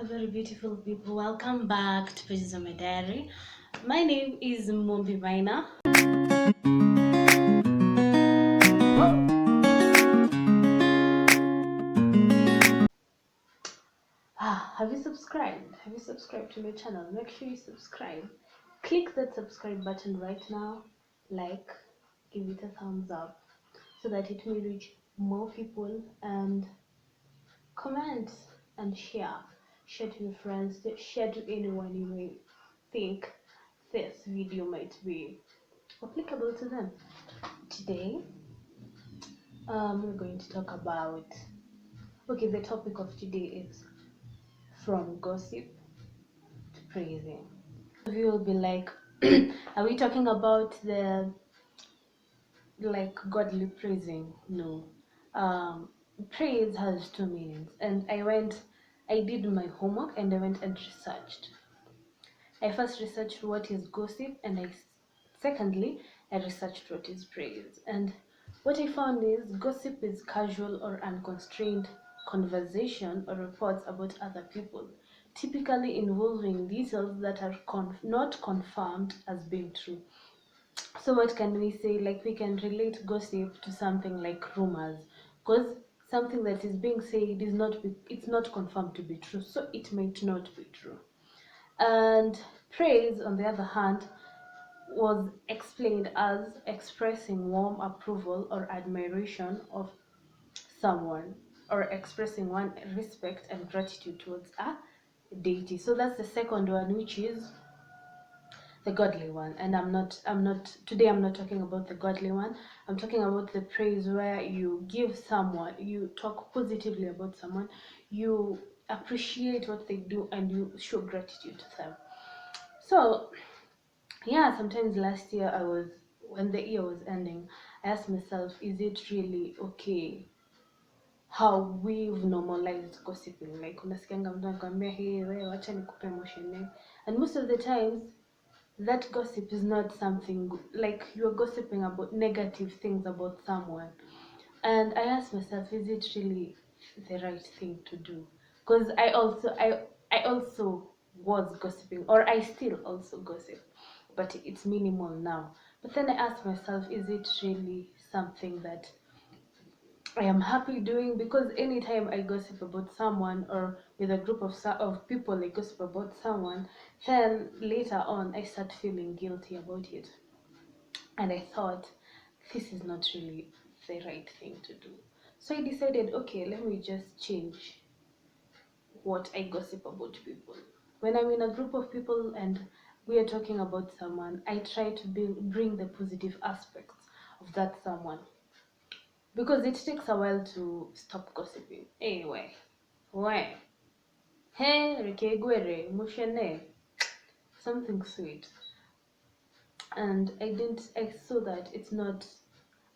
Very beautiful people, welcome back to Pages of My Diary. My name is Mombi Maina. Have you subscribed? Have you subscribed to my channel? Make sure you subscribe. Click that subscribe button right now. Like, give it a thumbs up so that it may reach more people, and comment and share. Share to your friends, share to anyone you may think this video might be applicable to them. Today, we're going to talk about, the topic of today is from gossip to praising. You will be like, are we talking about the like godly praising? No. Um, Praise has two meanings, and I did my homework and I went and researched. I first researched what is gossip, and secondly, I researched what is praise. And what I found is gossip is casual or unconstrained conversation or reports about other people, typically involving details that are not confirmed as being true. So what can we say? Like, we can relate gossip to something like rumors, because something that is being said it's not confirmed to be true, so it might not be true. And praise, on the other hand, was explained as expressing warm approval or admiration of someone, or expressing one respect and gratitude towards a deity. So that's the second one, which is the godly one. And I'm not talking about the godly one. I'm talking about the praise where you talk positively about someone, you appreciate what they do, and you show gratitude to them. So yeah, sometimes last year when the year was ending, I asked myself, is it really okay how we've normalized gossiping? Like, unasikianga mtu anakuambia hey, wewe wacha nikupe motion. And most of the times that gossip is not something like you're gossiping about negative things about someone. And I asked myself, is it really the right thing to do? Because I also was gossiping, or I still also gossip, but it's minimal now. But then I asked myself, is it really something that I am happy doing? Because anytime I gossip about someone, or with a group of people I gossip about someone, then later on I start feeling guilty about it. And I thought, this is not really the right thing to do. So I decided, okay, let me just change what I gossip about people. When I'm in a group of people and we are talking about someone, I try to bring the positive aspects of that someone, because it takes a while to stop gossiping. Anyway, why? Hey, Rikegwere, Mushene, something sweet. And I saw that it's not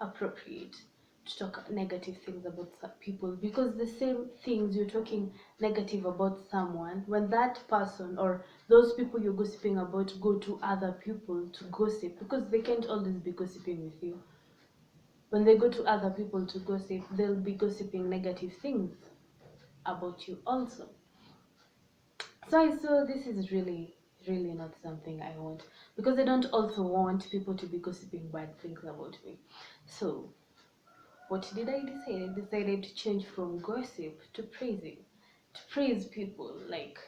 appropriate to talk negative things about people, because the same things you're talking negative about someone, when that person or those people you're gossiping about go to other people to gossip, because they can't always be gossiping with you. When they go to other people to gossip, they'll be gossiping negative things about you also. So I saw this is really not something I want, because I don't also want people to be gossiping bad things about me. So what did I decide? I decided to change from gossip to praising, to praise people. Like,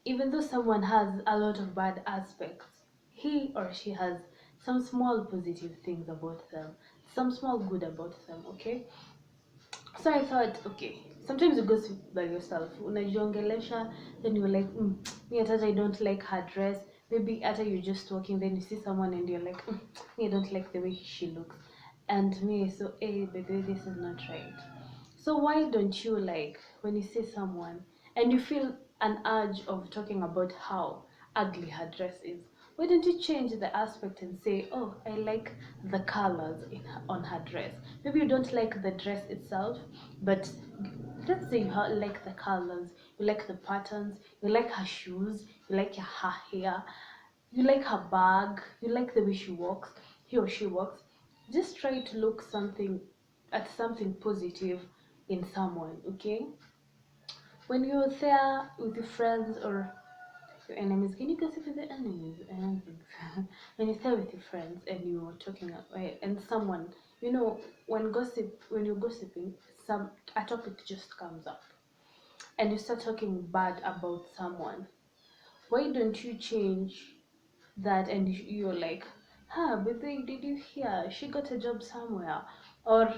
even though someone has a lot of bad aspects, he or she has some small positive things about them, some small good about them, okay? So I thought, okay, sometimes you gossip by yourself. Unajiongelesha, then you're like, me at I don't like her dress. Maybe after you're just walking, then you see someone and you're like, me I don't like the way she looks. And me, so, hey, baby, this is not right. So why don't you, like, when you see someone and you feel an urge of talking about how ugly her dress is, why don't you change the aspect and say, oh, I like the colors on her dress? Maybe you don't like the dress itself, but let's say you like the colors, you like the patterns, you like her shoes, you like her hair, you like her bag, you like the way he or she walks. Just try to look something at something positive in someone, okay? when you're there with your friends or your enemies, can you gossip with your enemies? I don't think so. When you're there with your friends and you're talking and someone, you know, when you're gossiping, some a topic just comes up and you start talking bad about someone. Why don't you change that and you're like, huh, but did you hear she got a job somewhere, or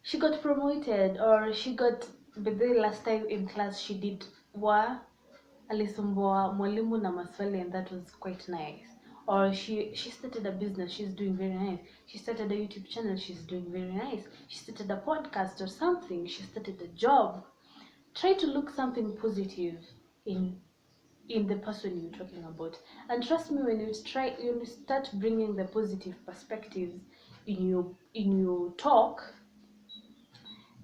she got promoted, or she got, but the last time in class she did wa alisumbua mwalimu na maswali and that was quite nice, or she started a business, she's doing very nice, she started a YouTube channel, she's doing very nice, she started a podcast or something, she started a job. Try to look something positive in the person you're talking about, and trust me, when you start bringing the positive perspectives in your talk,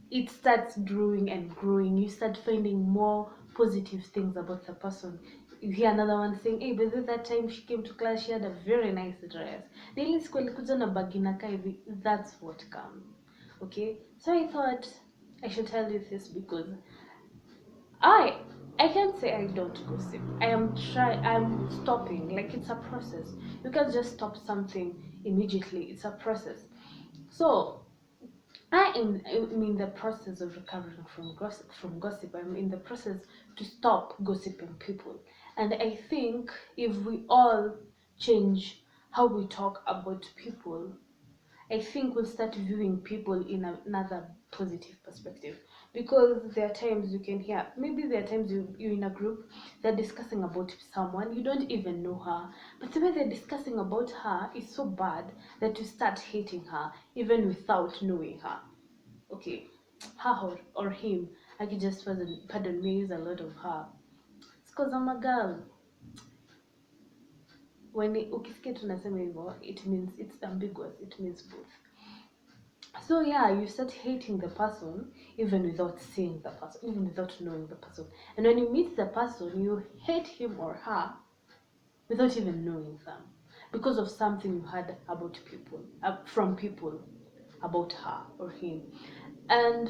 it starts growing and growing. You start finding more positive things about the person. You hear another one saying, hey, but that time she came to class, she had a very nice dress. Daily school alikuja na bagi inakaa hivi. That's what comes. Okay? So I thought I should tell you this because I I can't say I don't gossip. I'm stopping. Like it's a process. You can't just stop something immediately. It's a process. So I'm in the process of recovering from gossip. I'm in the process to stop gossiping people, and I think if we all change how we talk about people, I think we'll start viewing people in another positive perspective. Because there are times you can hear, maybe there are times you're in a group, they're discussing about someone, you don't even know her, but the way they're discussing about her is so bad that you start hating her even without knowing her. Okay, her or him, I could just pardon me, use a lot of her. It's because I'm a girl. When ukisikia tunasema hivyo, it means it's ambiguous, it means both. So yeah, you start hating the person even without seeing the person, even without knowing the person. And when you meet the person, you hate him or her without even knowing them because of something you heard about people, from people about her or him. And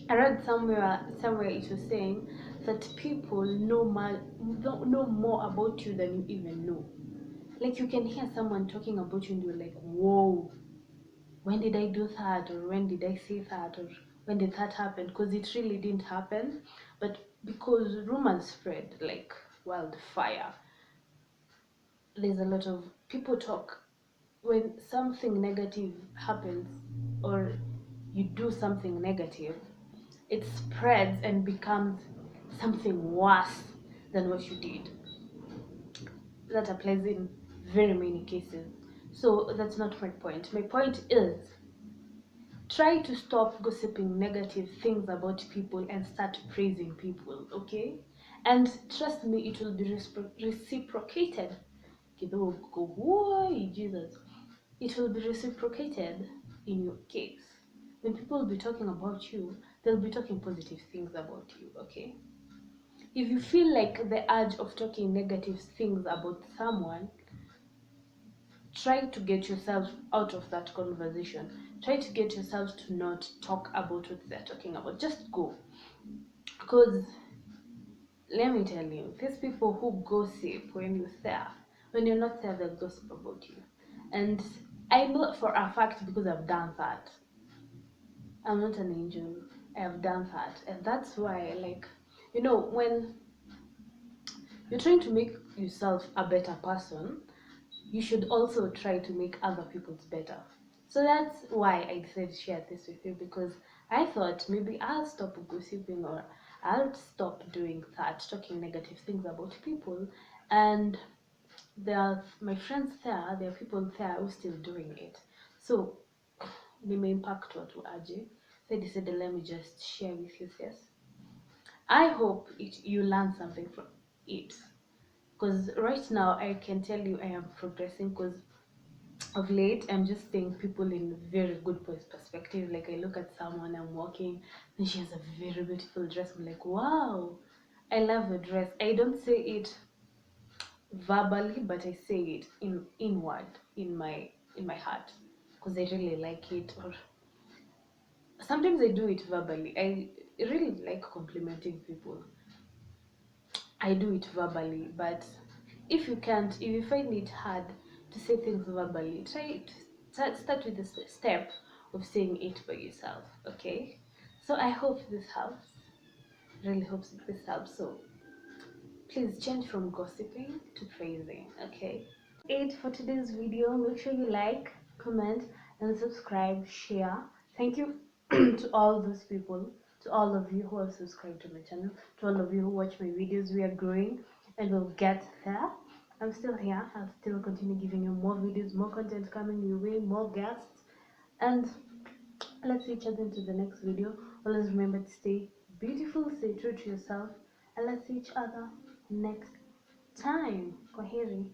I read somewhere it was saying that people know more about you than you even know. Like you can hear someone talking about you and you're like, whoa, when did I do that, or when did I say that, or when did that happen? Because it really didn't happen, but because rumors spread like wildfire, there's a lot of people talk. When something negative happens or you do something negative, it spreads and becomes something worse than what you did. That applies in very many cases. So that's not my point. My point is, try to stop gossiping negative things about people and start praising people, okay? And trust me, it will be reciprocated. Kidogo, why, Jesus? It will be reciprocated in your case. When people will be talking about you, they'll be talking positive things about you, okay? If you feel like the urge of talking negative things about someone, try to get yourself out of that conversation. Try to get yourself to not talk about what they're talking about. Just go. Because let me tell you, these people who gossip when you're there, when you're not there, they'll gossip about you. And I know for a fact because I've done that. I'm not an angel. I have done that. And that's why, like, when you're trying to make yourself a better person, you should also try to make other people's better. So that's why I decided to share this with you, because I thought maybe I'll stop gossiping, or I'll stop doing that, talking negative things about people. And there are my friends there are people there who still doing it. So nimeimpact watu aje. So I decided, let me just share with you this. I hope you learn something from it. Because right now I can tell you I am progressing, because of late I'm just seeing people in very good perspective. Like I look at someone, I'm walking and she has a very beautiful dress, I'm like, wow, I love the dress. I don't say it verbally, but I say it inward in my heart, because I really like it. Or sometimes I do it verbally. really like complimenting people. I do it verbally, but if you can't, if you find it hard to say things verbally, try to start with the step of saying it by yourself. Okay, so I hope this helps. Really hopes this helps. So please change from gossiping to praising. Okay, it for today's video. Make sure you like, comment, and subscribe, share. Thank you to all those people, to all of you who have subscribed to my channel, to all of you who watch my videos. We are growing and we'll get there. I'm still here. I'll still continue giving you more videos, more content coming your way, more guests, and let's see each other into the next video. Always remember to stay beautiful, stay true to yourself, and let's see each other next time. Kwaheri.